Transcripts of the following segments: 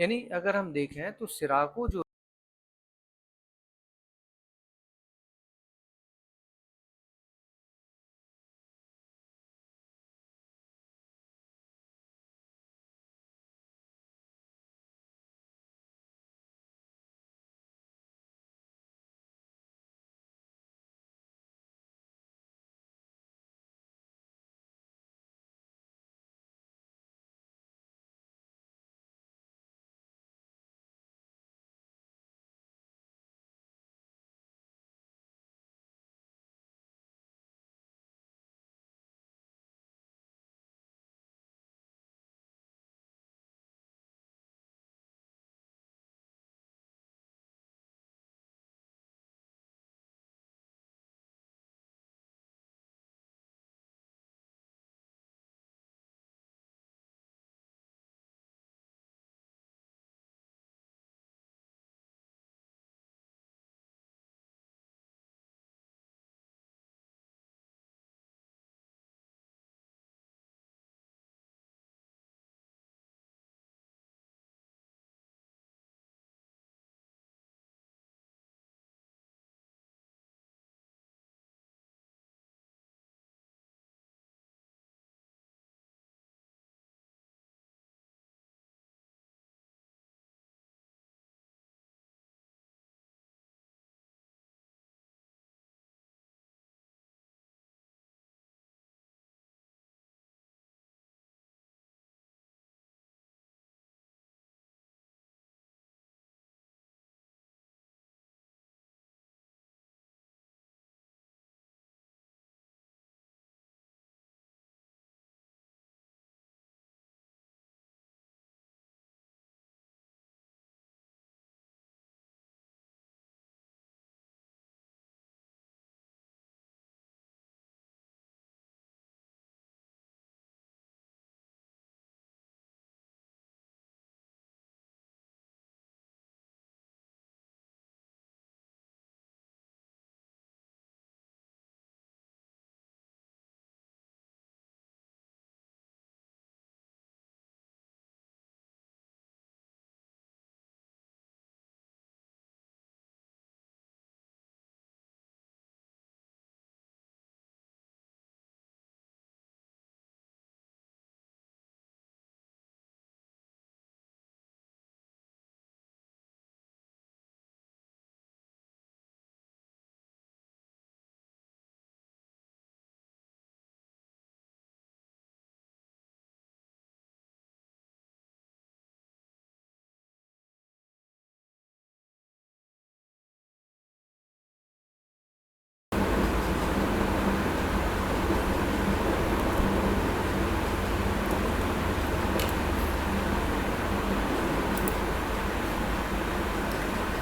यानी अगर हम देखें तो सिराको जो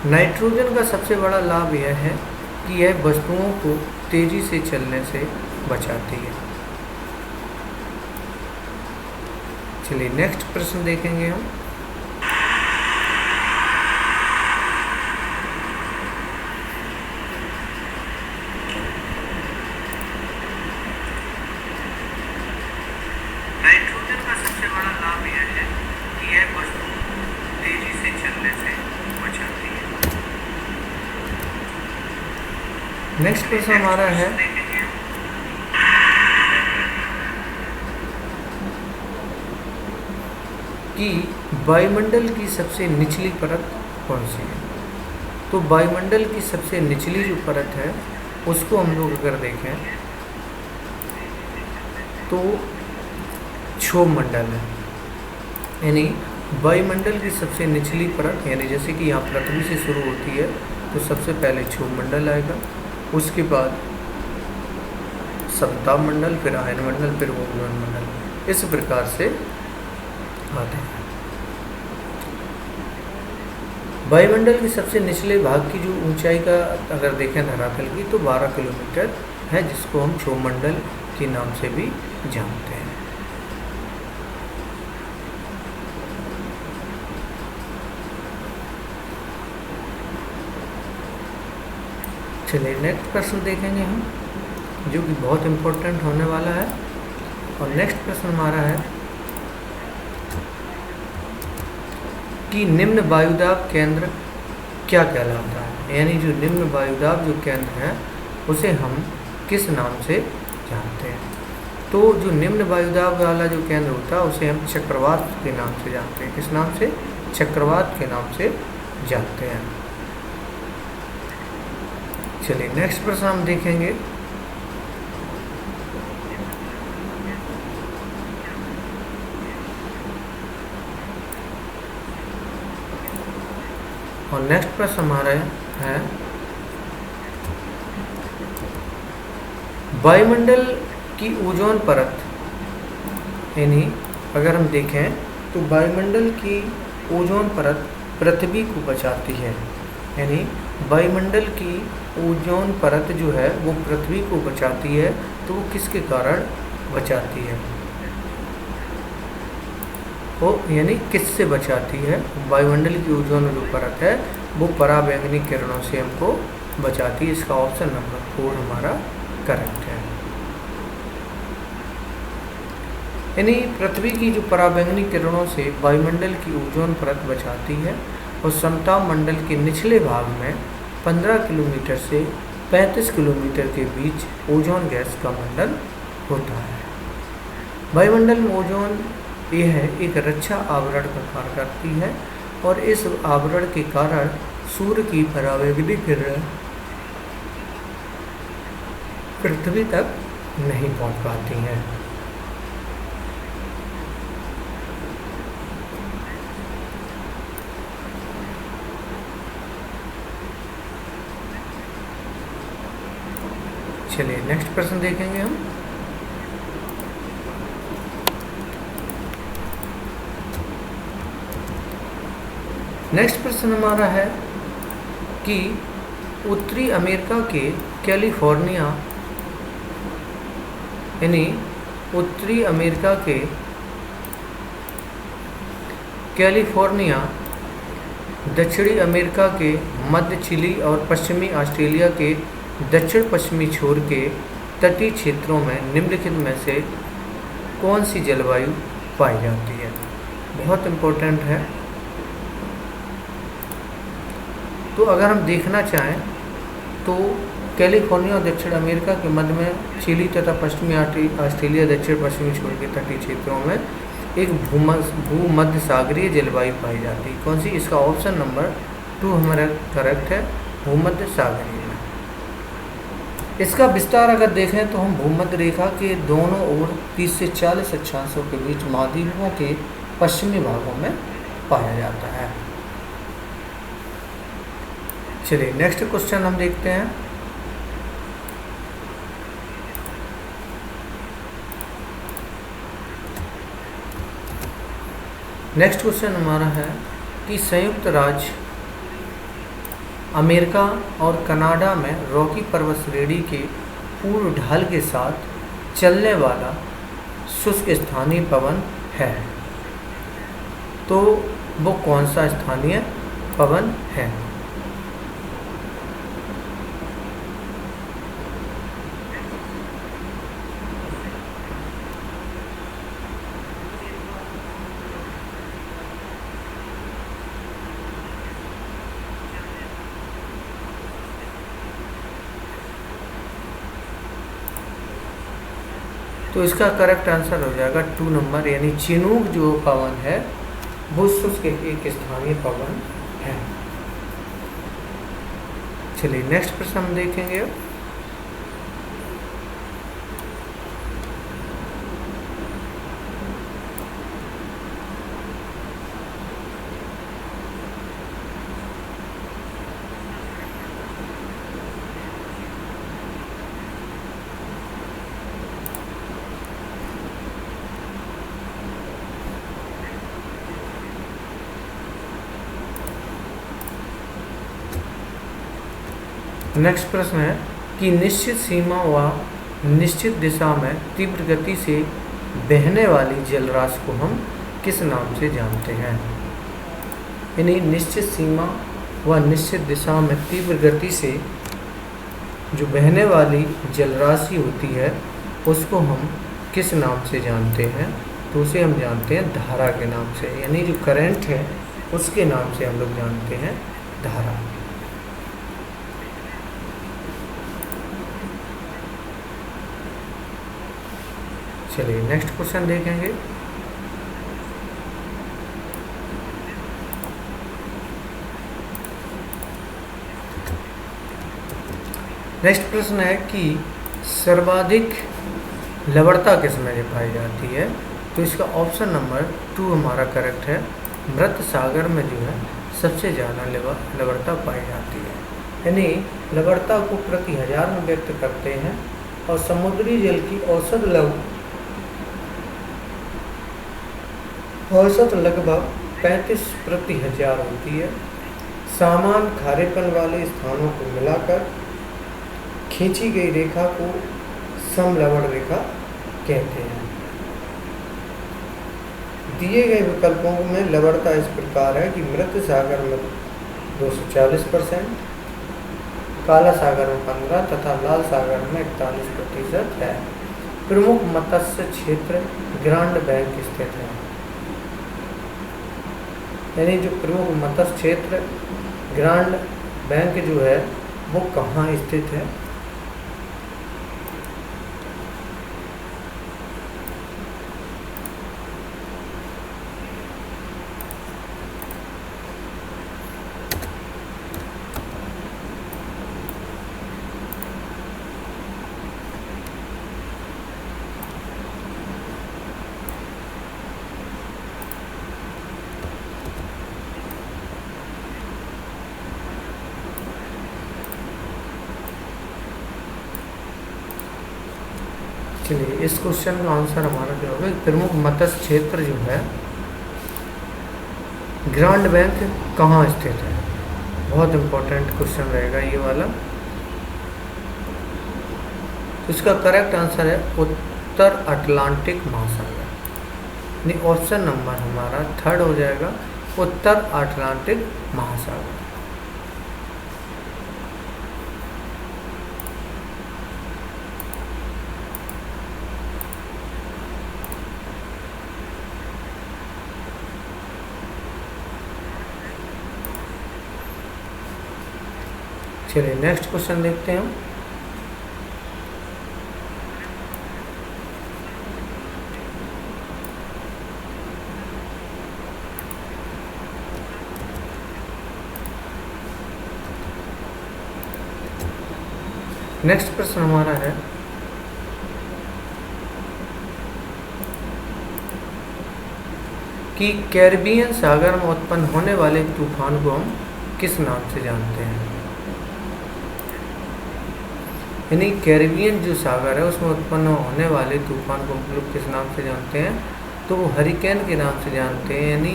नाइट्रोजन का सबसे बड़ा लाभ यह है कि यह वस्तुओं को तेजी से चलने से बचाती है। चलिए नेक्स्ट प्रश्न देखेंगे हम। नाइट्रोजन का सबसे बड़ा लाभ यह है कि यह वस्तुओं को तेजी से चलने से बचाती है। नेक्स्ट प्रश्न हमारा है कि वायुमंडल की सबसे निचली परत कौन सी है। तो वायुमंडल की सबसे निचली जो परत है उसको हम लोग अगर देखें तो क्षोभ मंडल है। यानी वायुमंडल की सबसे निचली परत, यानी जैसे कि यहाँ पृथ्वी से शुरू होती है तो सबसे पहले क्षोभ मंडल आएगा, उसके बाद समताप मंडल, फिर आयन मंडल, फिर ओजोन मंडल, इस प्रकार से आते हैं। वायुमंडल के सबसे निचले भाग की जो ऊंचाई का अगर देखें धरातल की तो 12 किलोमीटर है, जिसको हम क्षोभ मंडल के नाम से भी जानते हैं। चलिए नेक्स्ट प्रश्न देखेंगे हम, जो कि बहुत इम्पोर्टेंट होने वाला है। और नेक्स्ट प्रश्न हमारा है कि निम्न वायुदाब केंद्र क्या कहलाता है, यानी जो निम्न वायुदाब जो केंद्र है उसे हम किस नाम से जानते हैं। तो जो निम्न वायुदाब वाला जो केंद्र होता है उसे हम चक्रवात के नाम से जानते हैं। किस नाम से? चक्रवात के नाम से जानते हैं। चलिए नेक्स्ट प्रश्न हम देखेंगे। और नेक्स्ट प्रश्न हमारा है वायुमंडल की ओजोन परत, यानी अगर हम देखें तो वायुमंडल की ओजोन परत पृथ्वी को बचाती है, यानी वायुमंडल की ओजोन परत जो है वो पृथ्वी को बचाती है। तो वो किसके कारण बचाती है? वो यानी किससे बचाती है? वायुमंडल की ओजोन जो परत है वो पराबैंगनी किरणों से हमको बचाती है। इसका ऑप्शन नंबर 4 हमारा करेक्ट है। यानी पृथ्वी की जो पराबैंगनी किरणों से वायुमंडल की ओजोन परत बचाती है और समताप मंडल के निचले भाग में 15 किलोमीटर से 35 किलोमीटर के बीच ओजोन गैस का मंडल होता है। वायुमंडल में ओजोन यह एक रक्षा आवरण का कार्य करती है और इस आवरण के कारण सूर्य की पराबैंगनी किरण पृथ्वी तक नहीं पहुंच पाती हैं। चलिए नेक्स्ट प्रश्न देखेंगे हम। नेक्स्ट प्रश्न हमारा है कि उत्तरी अमेरिका के कैलिफोर्निया, यानी उत्तरी अमेरिका के कैलिफोर्निया, दक्षिणी अमेरिका के मध्य चिली और पश्चिमी ऑस्ट्रेलिया के दक्षिण पश्चिमी छोर के तटीय क्षेत्रों में निम्नलिखित में से कौन सी जलवायु पाई जाती है? बहुत इम्पोर्टेंट है। तो अगर हम देखना चाहें तो कैलिफोर्निया और दक्षिण अमेरिका के मध्य में चिली तथा पश्चिमी ऑस्ट्रेलिया दक्षिण पश्चिमी छोर के तटीय क्षेत्रों में एक भूमध्य सागरीय जलवायु पाई जाती है। कौन सी? इसका ऑप्शन नंबर 2 हमारा करेक्ट है, भूमध्य सागरीय। इसका विस्तार अगर देखें तो हम भूमध्य रेखा के दोनों ओर 30 से 40 अक्षांशों के बीच महाद्वीपों के पश्चिमी भागों में पाया जाता है। चलिए नेक्स्ट क्वेश्चन हम देखते हैं। नेक्स्ट क्वेश्चन हमारा है कि संयुक्त राज्य अमेरिका और कनाडा में रॉकी पर्वत श्रेणी के पूर्व ढाल के साथ चलने वाला शुष्क स्थानीय पवन है। तो वो कौन सा स्थानीय पवन है? तो इसका करेक्ट आंसर हो जाएगा 2 नंबर, यानी चिनूक जो पवन है वो शुष्क एक स्थानीय पवन है। चलिए नेक्स्ट प्रश्न हम देखेंगे। नेक्स्ट प्रश्न है कि निश्चित सीमा व निश्चित दिशा में तीव्र गति से बहने वाली जलराशि को हम किस नाम से जानते हैं? यानी निश्चित सीमा व निश्चित दिशा में तीव्र गति से जो बहने वाली जलराशि होती है उसको हम किस नाम से जानते हैं? तो उसे हम जानते हैं धारा के नाम से। यानी जो करंट है उसके नाम से हम लोग जानते हैं धारा। चलिए नेक्स्ट क्वेश्चन देखेंगे। नेक्स्ट प्रश्न है कि सर्वाधिक लवणता किसमें पाई जाती है? तो इसका ऑप्शन नंबर 2 हमारा करेक्ट है। मृत सागर में जो है सबसे ज़्यादा लवणता पाई जाती है, यानी लवणता को प्रति 1000 में व्यक्त करते हैं। और समुद्री जल की औसत लगभग 35 प्रति 1000 होती है। समान खारेपन वाले स्थानों को मिलाकर खींची गई रेखा को समलवण रेखा कहते हैं। दिए गए विकल्पों में लवणता इस प्रकार है कि मृत सागर में 240%, काला सागर में 15 तथा लाल सागर में 41% है। प्रमुख मत्स्य क्षेत्र ग्रांड बैंक स्थित है, यानी जो प्रमुख मत्स्य क्षेत्र ग्रांड बैंक जो है वो कहाँ स्थित है? चलिए इस क्वेश्चन का आंसर हमारा क्या होगा? प्रमुख मत्स्य क्षेत्र जो है ग्रांड बैंक कहाँ स्थित है? बहुत इंपॉर्टेंट क्वेश्चन रहेगा ये वाला। इसका करेक्ट आंसर है उत्तर अटलांटिक महासागर, यानी ऑप्शन नंबर हमारा 3 हो जाएगा, उत्तर अटलांटिक महासागर। चलिए नेक्स्ट क्वेश्चन देखते हैं हम। नेक्स्ट प्रश्न हमारा है कि कैरिबियन सागर में उत्पन्न होने वाले तूफान को हम किस नाम से जानते हैं? यानी कैरिबियन जो सागर है उसमें उत्पन्न होने वाले तूफान को हम लोग किस नाम से जानते हैं? तो वो हरिकेन के नाम से जानते हैं, यानी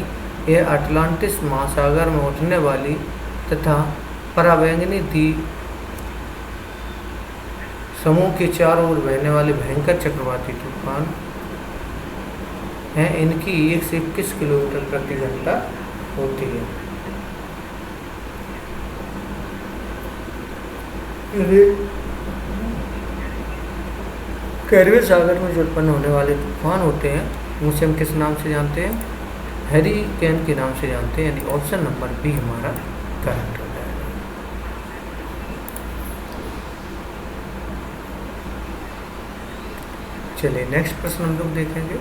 यह अटलांटिस महासागर में उठने वाली तथा पराबैंगनी द्वीप समूह के चारों ओर बहने वाले भयंकर चक्रवाती तूफान हैं। इनकी 1 से 21 किलोमीटर प्रति घंटा होती है। कैरिबियन सागर में जो उत्पन्न होने वाले तूफान होते हैं उसे हम किस नाम से जानते हैं? हरिकेन के नाम से जानते हैं, यानी ऑप्शन नंबर बी हमारा करेक्ट हो जाएगा। चलिए नेक्स्ट प्रश्न हम लोग देखेंगे।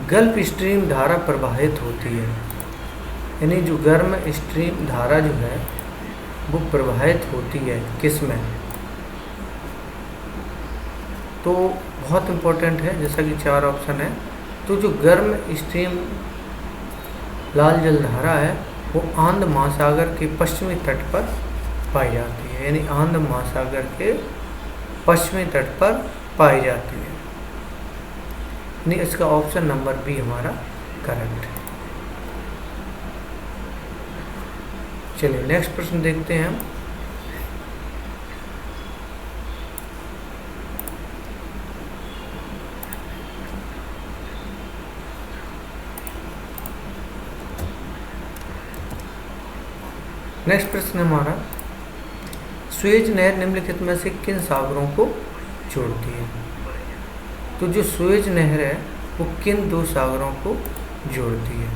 गल्फ स्ट्रीम धारा प्रवाहित होती है, यानी जो गर्म स्ट्रीम धारा जो है वो प्रवाहित होती है किस में? तो बहुत इम्पोर्टेंट है, जैसा कि 4 ऑप्शन है। तो जो गर्म स्ट्रीम लाल जल धारा है वो आंध महासागर के पश्चिमी तट पर पाई जाती है, यानी आंध महासागर के पश्चिमी तट पर पाई जाती है, यानी इसका ऑप्शन नंबर बी हमारा करेक्ट है। चलिए नेक्स्ट प्रश्न देखते हैं हम। नेक्स्ट प्रश्न हमारा सुएज नहर निम्नलिखित में से किन सागरों को जोड़ती है? तो जो सुएज नहर है वो किन दो सागरों को जोड़ती है?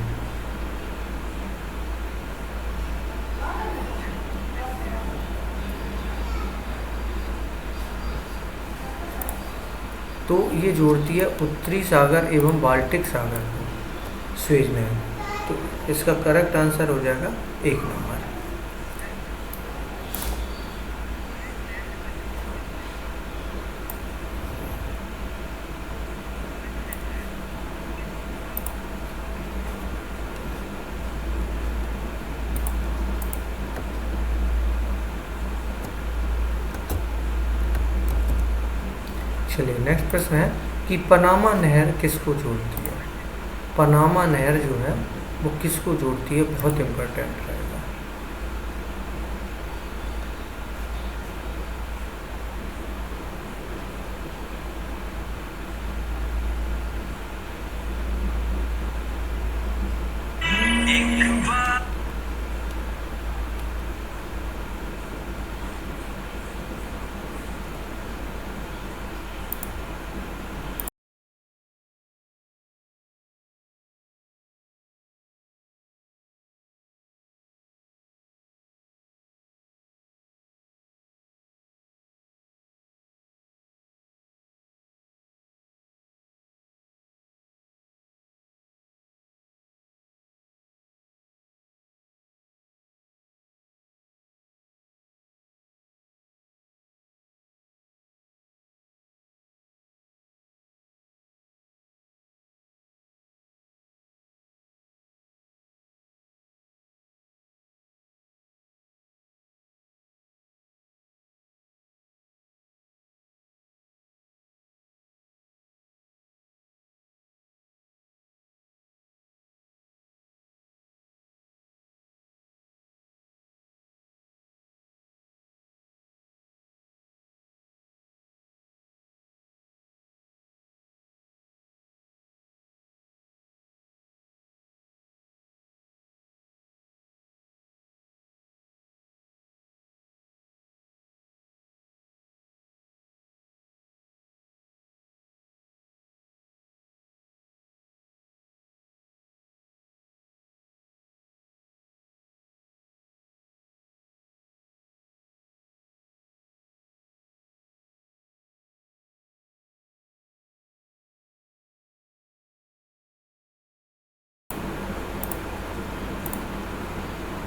तो ये जोड़ती है उत्तरी सागर एवं बाल्टिक सागर को, सुएज नहर। तो इसका करेक्ट आंसर हो जाएगा 1 नंबर। चलिए नेक्स्ट प्रश्न है कि पनामा नहर किसको जोड़ती है? पनामा नहर जो है वो किसको जोड़ती है? बहुत इम्पोर्टेंट रहेगा।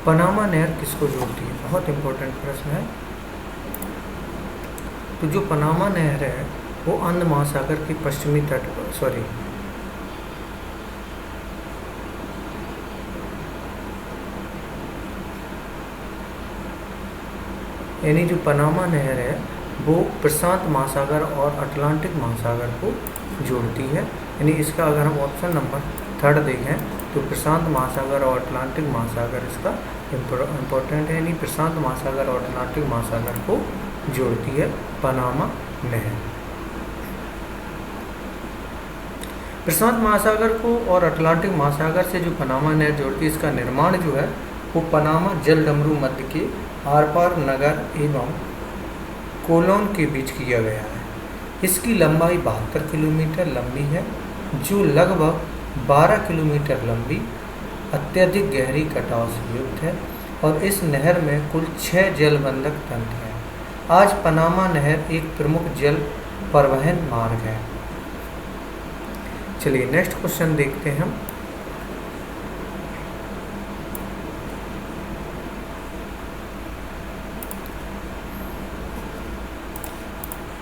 पनामा नहर किसको जोड़ती है? बहुत इम्पोर्टेंट प्रश्न है। तो जो पनामा नहर है वो अंध महासागर के पश्चिमी तट पर यानी जो पनामा नहर है वो प्रशांत महासागर और अटलांटिक महासागर को जोड़ती है। यानी इसका अगर हम ऑप्शन नंबर 3 देखें तो प्रशांत महासागर और अटलांटिक महासागर इसका इम्पोर्टेंट है। यानी प्रशांत महासागर और अटलांटिक महासागर को जोड़ती है पनामा नहर। प्रशांत महासागर को और अटलांटिक महासागर से जो पनामा नहर जोड़ती है, इसका निर्माण जो है वो पनामा जल डमरू मध्य के आर पार नगर एवं कोलोन के बीच किया गया है। इसकी लंबाई 72 किलोमीटर लंबी है, जो लगभग 12 किलोमीटर लंबी अत्यधिक गहरी कटाव से युक्त है और इस नहर में कुल 6 जलबंधक तंत्र हैं। आज पनामा नहर एक प्रमुख जल परिवहन मार्ग है। चलिए नेक्स्ट क्वेश्चन देखते हैं हम।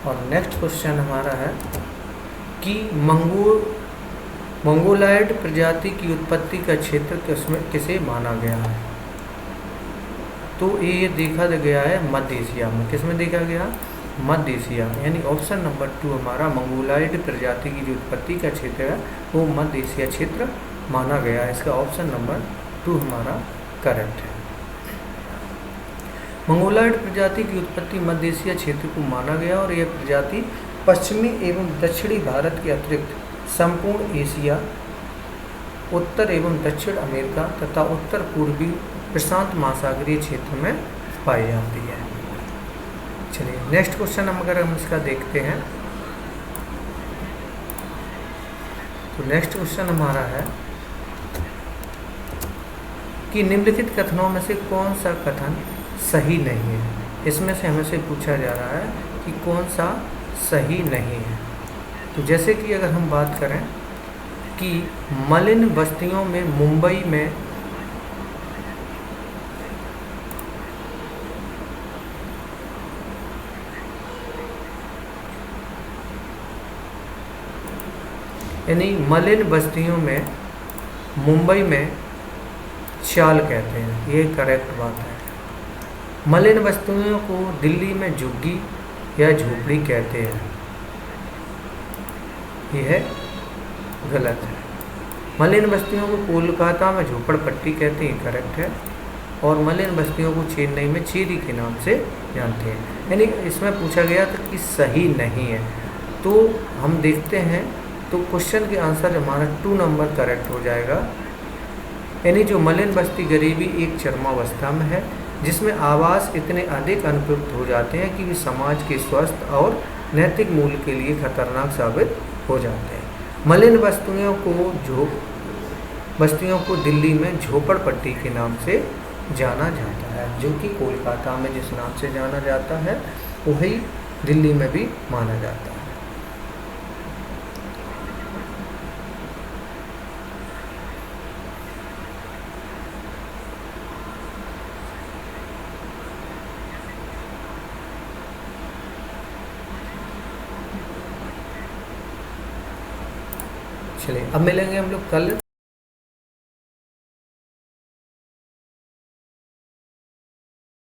और नेक्स्ट क्वेश्चन हमारा है कि मंगोलायड प्रजाति की उत्पत्ति का क्षेत्र किसे माना गया है? तो ये देखा गया है मध्य एशिया में। किसमें देखा गया? मध्य एशिया। यानी ऑप्शन नंबर 2 हमारा मंगोलायड प्रजाति की जो उत्पत्ति का क्षेत्र है वो मध्य एशिया क्षेत्र माना गया है। इसका ऑप्शन नंबर 2 हमारा करेक्ट है। मंगोलायड प्रजाति की उत्पत्ति मध्य एशिया क्षेत्र को माना गया और यह प्रजाति पश्चिमी एवं दक्षिणी भारत के अतिरिक्त संपूर्ण एशिया, उत्तर एवं दक्षिण अमेरिका तथा उत्तर पूर्वी प्रशांत महासागरीय क्षेत्र में पाई जाती है। चलिए नेक्स्ट क्वेश्चन अगर हम इसका देखते हैं तो नेक्स्ट क्वेश्चन हमारा है कि निम्नलिखित कथनों में से कौन सा कथन सही नहीं है। इसमें से हमें से पूछा जा रहा है कि कौन सा सही नहीं है। तो जैसे कि अगर हम बात करें कि मलिन बस्तियों में मुंबई में यानी मलिन बस्तियों में मुंबई में चाल कहते हैं, ये करेक्ट बात है। मलिन बस्तियों को दिल्ली में झुग्गी या झोपड़ी कहते हैं, यह गलत है। मलिन बस्तियों को कोलकाता में झोपड़पट्टी कहते हैं, करेक्ट है। और मलिन बस्तियों को चेन्नई में चेरी के नाम से जानते हैं। यानी इसमें पूछा गया था कि सही नहीं है, तो हम देखते हैं तो क्वेश्चन के आंसर हमारा 2 नंबर करेक्ट हो जाएगा। यानी जो मलिन बस्ती गरीबी एक चरमावस्था में है, जिसमें आवास इतने अधिक अनुपयुक्त हो जाते हैं कि वे समाज के स्वस्थ और नैतिक मूल्य के लिए खतरनाक साबित हो जाते हैं। मलिन बस्तियों को दिल्ली में झोपड़पट्टी के नाम से जाना जाता है, जो कि कोलकाता में जिस नाम से जाना जाता है वही दिल्ली में भी माना जाता है। चलिए अब मिलेंगे हम लोग कल